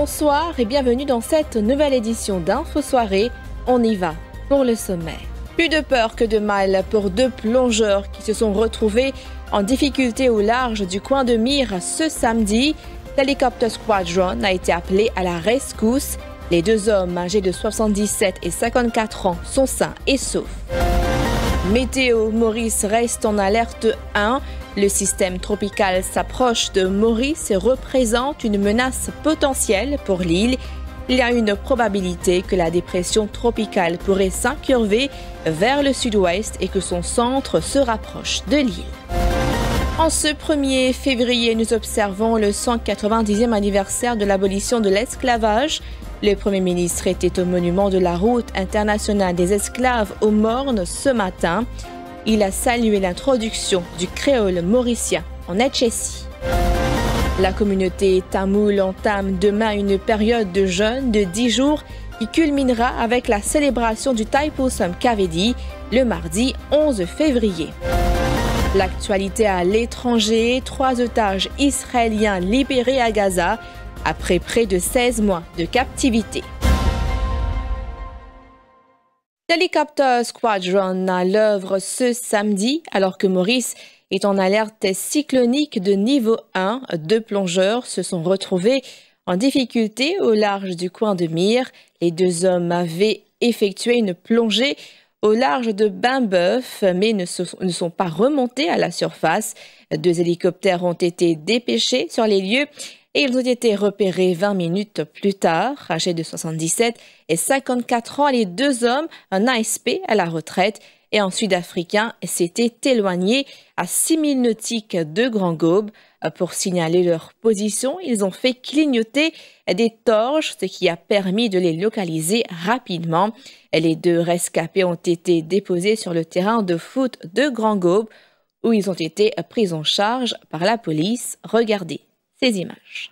Bonsoir et bienvenue dans cette nouvelle édition d'Info Soirée. On y va pour le sommaire. Plus de peur que de mal pour deux plongeurs qui se sont retrouvés en difficulté au large du coin de Mire ce samedi. L'hélicoptère Squadron a été appelé à la rescousse. Les deux hommes âgés de 77 et 54 ans sont sains et saufs. Météo, Maurice reste en alerte 1. Le système tropical s'approche de Maurice et représente une menace potentielle pour l'île. Il y a une probabilité que la dépression tropicale pourrait s'incurver vers le sud-ouest et que son centre se rapproche de l'île. En ce 1er février, nous observons le 190e anniversaire de l'abolition de l'esclavage. Le Premier ministre était au monument de la route internationale des esclaves au Morne ce matin. Il a salué l'introduction du créole mauricien en Etchessie. La communauté tamoule entame demain une période de jeûne de 10 jours qui culminera avec la célébration du Thaipusam Kavedi le mardi 11 février. L'actualité à l'étranger, 3 otages israéliens libérés à Gaza après près de 16 mois de captivité. L'hélicoptère Squadron à l'œuvre ce samedi, alors que Maurice est en alerte cyclonique de niveau 1. Deux plongeurs se sont retrouvés en difficulté au large du coin de Mire. Les deux hommes avaient effectué une plongée au large de Bain-Bœuf, mais ne sont pas remontés à la surface. 2 hélicoptères ont été dépêchés sur les lieux et ils ont été repérés 20 minutes plus tard. Âgés de 77 et 54 ans, les deux hommes, un ASP à la retraite et un Sud-Africain, s'étaient éloignés à 6000 nautiques de Grand-Gobe. Pour signaler leur position, ils ont fait clignoter des torches, ce qui a permis de les localiser rapidement. Les 2 rescapés ont été déposés sur le terrain de foot de Grand-Gobe, où ils ont été pris en charge par la police. Regardez ces images.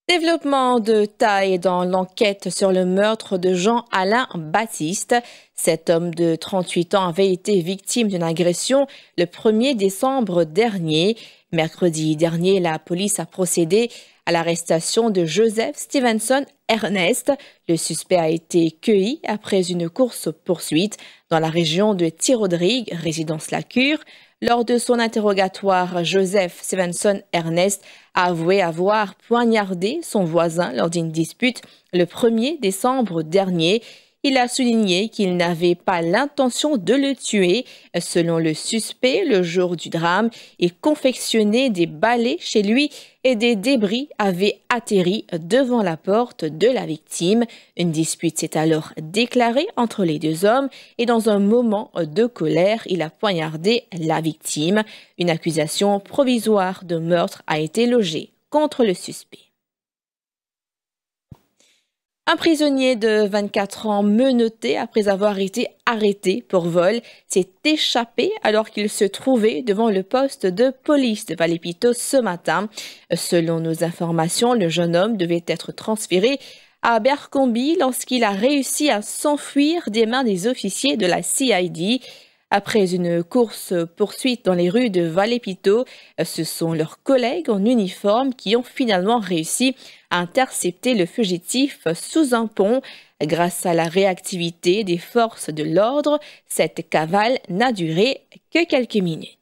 Développement de taille dans l'enquête sur le meurtre de Jean-Alain Baptiste. Cet homme de 38 ans avait été victime d'une agression le 1er décembre dernier. Mercredi dernier, la police a procédé à l'arrestation de Joseph Stevenson Ernest. Le suspect a été cueilli après une course-poursuite dans la région de Thirodrigue, résidence La Cure. Lors de son interrogatoire, Joseph Stevenson Ernest a avoué avoir poignardé son voisin lors d'une dispute le 1er décembre dernier. Il a souligné qu'il n'avait pas l'intention de le tuer. Selon le suspect, le jour du drame, il confectionnait des balais chez lui et des débris avaient atterri devant la porte de la victime. Une dispute s'est alors déclarée entre les deux hommes et dans un moment de colère, il a poignardé la victime. Une accusation provisoire de meurtre a été logée contre le suspect. Un prisonnier de 24 ans menotté après avoir été arrêté pour vol s'est échappé alors qu'il se trouvait devant le poste de police de Vallépito ce matin. Selon nos informations, le jeune homme devait être transféré à Abercrombie lorsqu'il a réussi à s'enfuir des mains des officiers de la CID. Après une course-poursuite dans les rues de Vallépito, ce sont leurs collègues en uniforme qui ont finalement réussi à intercepter le fugitif sous un pont. Grâce à la réactivité des forces de l'ordre, cette cavale n'a duré que quelques minutes.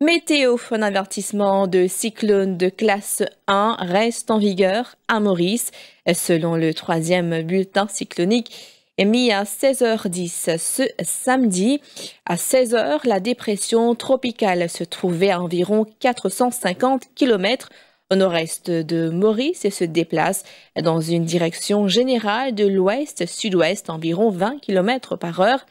Météo, un avertissement de cyclone de classe 1 reste en vigueur à Maurice. Selon le 3e bulletin cyclonique émis à 16h10 ce samedi, à 16h, la dépression tropicale se trouvait à environ 450 km au nord-est de Maurice et se déplace dans une direction générale de l'ouest-sud-ouest, environ 20 km par heure.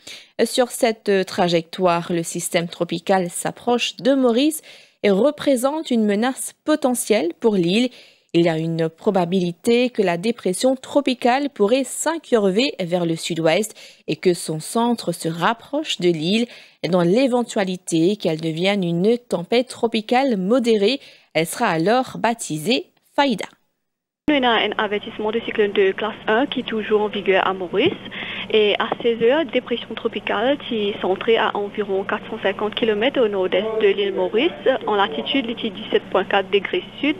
Sur cette trajectoire, le système tropical s'approche de Maurice et représente une menace potentielle pour l'île. Il y a une probabilité que la dépression tropicale pourrait s'incurver vers le sud-ouest et que son centre se rapproche de l'île. Dans l'éventualité qu'elle devienne une tempête tropicale modérée, elle sera alors baptisée Faïda. On a un avertissement de cyclone de classe 1 qui est toujours en vigueur à Maurice. Et à 16h, dépression tropicale qui est centrée à environ 450 km au nord-est de l'île Maurice. En latitude, il est 17,4 degrés sud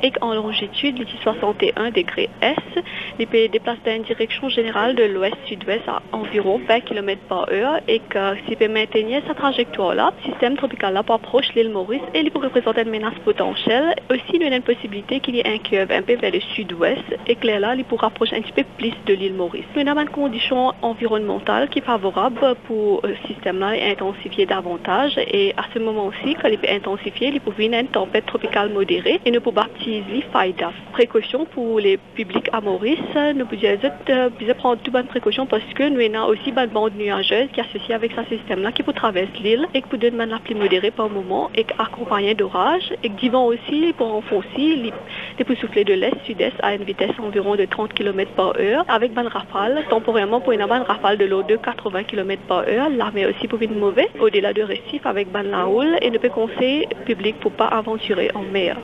et en longitude, il est 61 degrés est. Il peut déplacer dans une direction générale de l'ouest-sud-ouest à environ 20 km par heure et que s'il peut maintenir sa trajectoire-là, le système tropical-là approche l'île Maurice et il peut représenter une menace potentielle. Aussi, il y a une possibilité qu'il y ait un curve un peu vers le sud-ouest et que là, il pourra approcher un petit peu plus de l'île Maurice. Il y a une condition environnementale qui est favorable pour ce système-là et intensifier davantage. Et à ce moment-ci, quand il peut intensifier, il peut venir une tempête tropicale modérée et nous pouvons baptiser Faïda. Précaution pour les publics à Maurice, nous pouvons prendre toutes bonnes précautions parce que nous avons aussi une bande nuageuse qui est associée avec ce système-là qui peut traverser l'île et qui peut donner la pluie modérée par moment et accompagner d'orages et qui vont aussi pour enfoncer, il peut souffler de l'est-sud-est à une vitesse environ de 30 km par heure avec une rafale temporairement pour une rafale de l'eau de 80 km par heure. L'armée aussi pour une mauvaise au-delà de récif avec la houle et ne peut conseiller public pour pas aventurer en mer.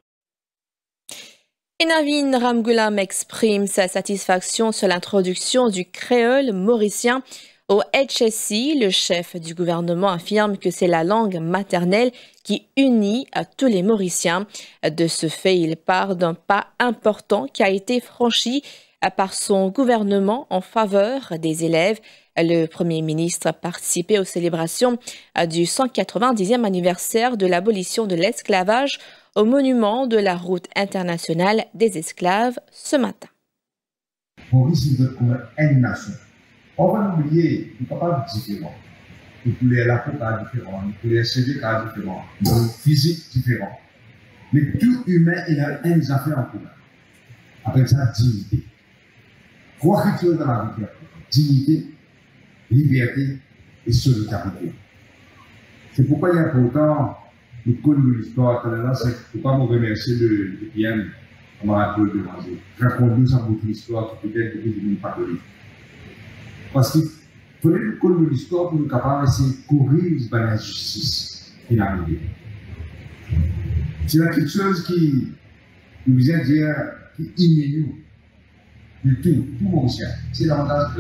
Et Navin Ramgoolam exprime sa satisfaction sur l'introduction du créole mauricien au HSI. Le chef du gouvernement affirme que c'est la langue maternelle qui unit à tous les Mauriciens. De ce fait, il part d'un pas important qui a été franchi par son gouvernement en faveur des élèves. Le Premier ministre a participé aux célébrations du 190e anniversaire de l'abolition de l'esclavage au monument de la route internationale des esclaves ce matin. Maurice, il veut comme une nation. On va oublier, nous ne sommes pas différents. Nous pouvons la peau différente, nous pouvons CV différent, nos physiques différents. Mais tout humain, il a une affaire en commun. Avec sa dignité. Trois critères dans la vie. Dignité, liberté et solidarité. C'est pourquoi il est important de connaître l'histoire. C'est pourquoi je remercie le PM, on m'a appelé de manger. Raconte-nous sa beaucoup d'histoire qui peut-être que je ne pas connu. Parce qu'il fallait connaître l'histoire pour nous capables de courir dans la justice qui est arrivée. C'est quelque chose qui nous vient dire qui immune de tout Mauricien. C'est l'avantage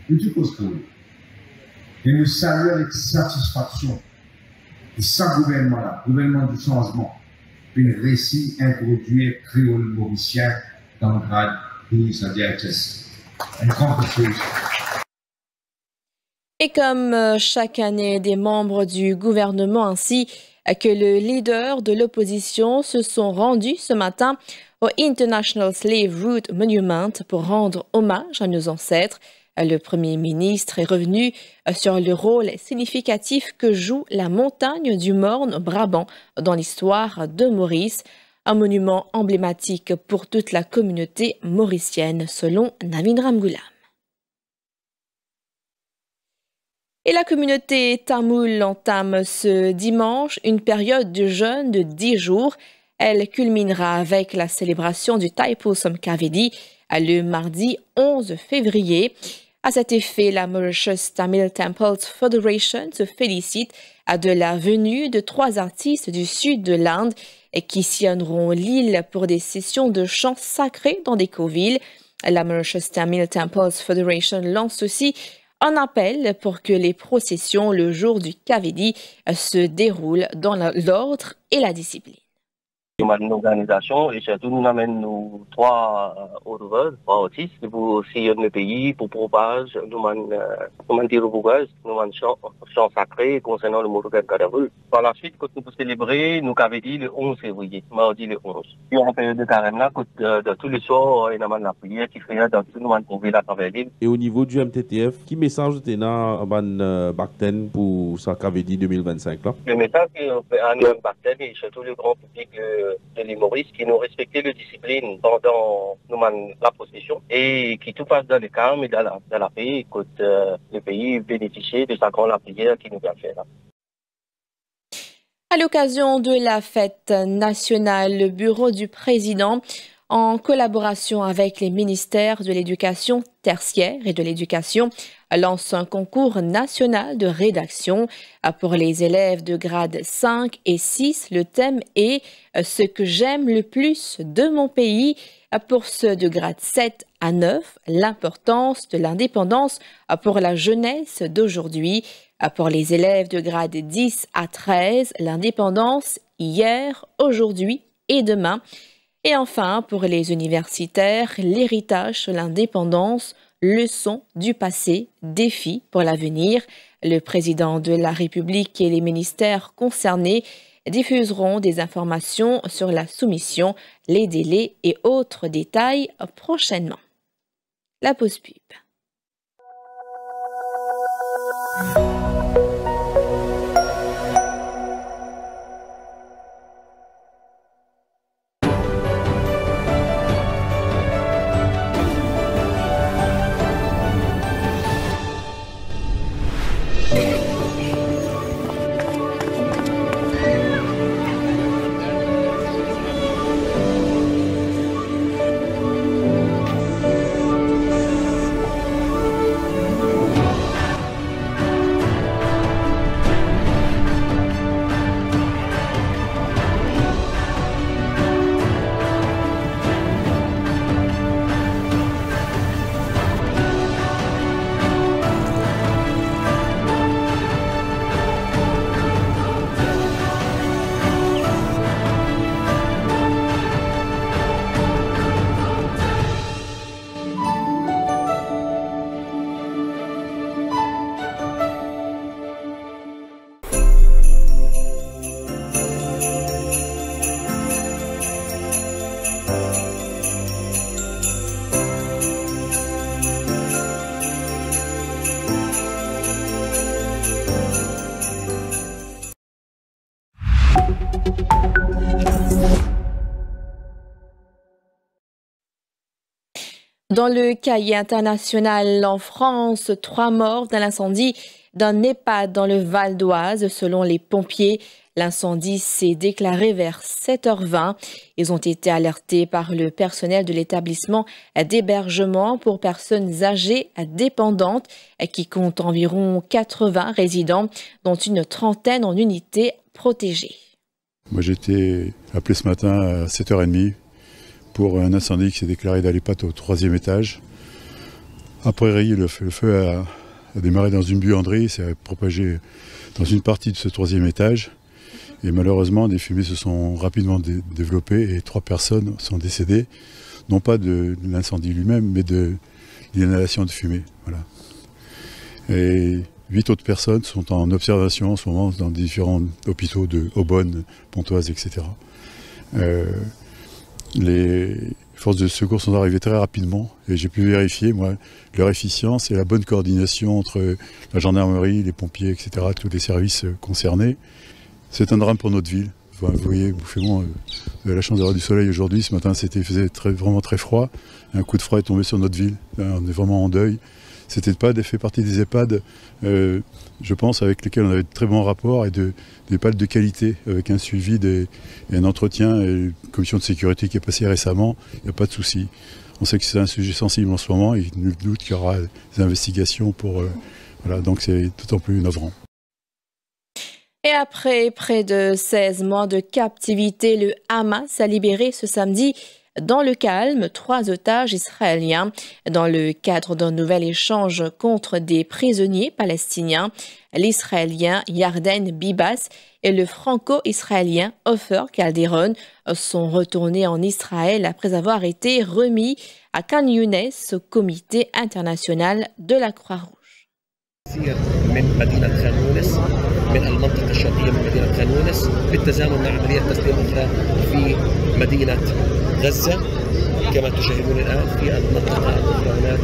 de tout cause créole. Et nous saluons avec satisfaction de ce gouvernement-là, gouvernement du changement, une récit introduire créole mauricien dans le cadre du ministère de HSI. Une grande chose. Et comme chaque année, des membres du gouvernement ainsi que le leader de l'opposition se sont rendus ce matin au International Slave Route Monument pour rendre hommage à nos ancêtres. Le Premier ministre est revenu sur le rôle significatif que joue la montagne du Morne-Brabant dans l'histoire de Maurice, un monument emblématique pour toute la communauté mauricienne, selon Navin Ramgoolam. Et la communauté tamoule entame ce dimanche une période de jeûne de 10 jours. Elle culminera avec la célébration du Thaipusam Kavidi le mardi 11 février. À cet effet, la Mauritius Tamil Temples Federation se félicite de la venue de 3 artistes du sud de l'Inde qui sillonneront l'île pour des sessions de chants sacrés dans des covilles. La Mauritius Tamil Temples Federation lance aussi un appel pour que les processions le jour du Kavidi se déroulent dans l'ordre et la discipline. Nous avons une organisation et surtout nous amènons nos 3 auteurs, 3 autistes pour sillonner le pays, pour propager, nous avons des rougages, nous avons chant sacré concernant le Morogan Kadavu. Par la suite, quand nous célébrer, nous avons dit le 11 février, mardi le 11. Et en période de carême là, de tous les soirs, il y a la prière qui fait dans tout nous avons trouvé la travers l'île. Et au niveau du MTTF, qui message tu as dans Bacten pour ça qu'avait dit 2025 là? Le message qu'on fait à nous Bacten et surtout le grand public de l'île Maurice qui nous respectait la discipline pendant la procession et qui tout passe dans le calme et dans la paix, que le pays bénéficie de sa grande prière qui nous a fait là. À l'occasion de la fête nationale, le bureau du président, en collaboration avec les ministères de l'éducation tertiaire et de l'éducation, lance un concours national de rédaction pour les élèves de grade 5 et 6. Le thème est « Ce que j'aime le plus de mon pays ». Pour ceux de grade 7 à 9, l'importance de l'indépendance pour la jeunesse d'aujourd'hui. Pour les élèves de grade 10 à 13, l'indépendance hier, aujourd'hui et demain. Et enfin, pour les universitaires, l'héritage sur l'indépendance, leçons du passé, défis pour l'avenir. Le président de la République et les ministères concernés diffuseront des informations sur la soumission, les délais et autres détails prochainement. La pause pub. Dans le cahier international en France, 3 morts dans l'incendie d'un EHPAD dans le Val d'Oise. Selon les pompiers, l'incendie s'est déclaré vers 7h20. Ils ont été alertés par le personnel de l'établissement d'hébergement pour personnes âgées dépendantes qui compte environ 80 résidents, dont une trentaine en unités protégées. Moi, j'ai été appelé ce matin à 7h30 pour un incendie qui s'est déclaré dans l'EHPAD au 3e étage. Après, le feu a démarré dans une buanderie, s'est propagé dans une partie de ce 3e étage. Et malheureusement, des fumées se sont rapidement développées et 3 personnes sont décédées, non pas de l'incendie lui-même, mais de l'inhalation de fumée. Voilà. Et 8 autres personnes sont en observation en ce moment dans différents hôpitaux de Aubonne, Pontoise, etc. Les forces de secours sont arrivées très rapidement et j'ai pu vérifier, moi, leur efficience et la bonne coordination entre la gendarmerie, les pompiers, etc., tous les services concernés. C'est un drame pour notre ville. Enfin, vous voyez, vous avez la chance d'avoir du soleil aujourd'hui. Ce matin, faisait vraiment très froid. Un coup de froid est tombé sur notre ville. On est vraiment en deuil. Cet EHPAD fait partie des EHPAD, je pense, avec lesquels on avait de très bons rapports et des EHPAD de qualité, avec un suivi et un entretien et une commission de sécurité qui est passée récemment. Il n'y a pas de souci. On sait que c'est un sujet sensible en ce moment et nul doute qu'il y aura des investigations pour... voilà, donc c'est d'autant plus navrant. Et après près de 16 mois de captivité, le Hamas a libéré ce samedi Dans le calme, 3 otages israéliens dans le cadre d'un nouvel échange contre des prisonniers palestiniens. L'Israélien Yarden Bibas et le franco-israélien Ofer Calderon sont retournés en Israël après avoir été remis à Khan Younes au comité international de la Croix-Rouge. من مدينة خان يونس من المنطقة الشرقية من مدينة خان يونس بالتزامن مع عملية تسليم أخرى في مدينة غزة كما تشاهدون الآن في المنطقة الأخرى هناك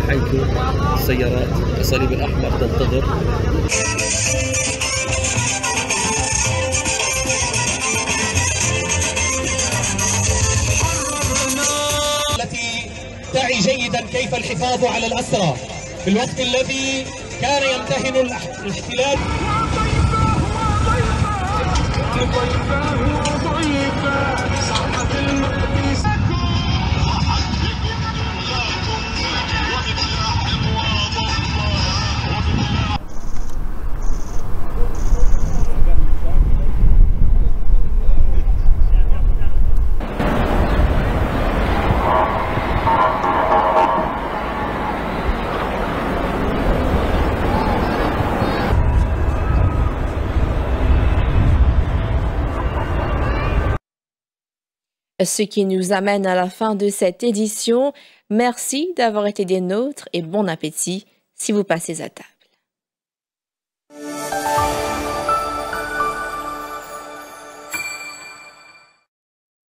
حيث سيارات الصليب الأحمر تنتظر. التي تعي جيدا كيف الحفاظ على الأسرى في الوقت الذي كان يمتهن الاحتلال. Ce qui nous amène à la fin de cette édition. Merci d'avoir été des nôtres et bon appétit si vous passez à table.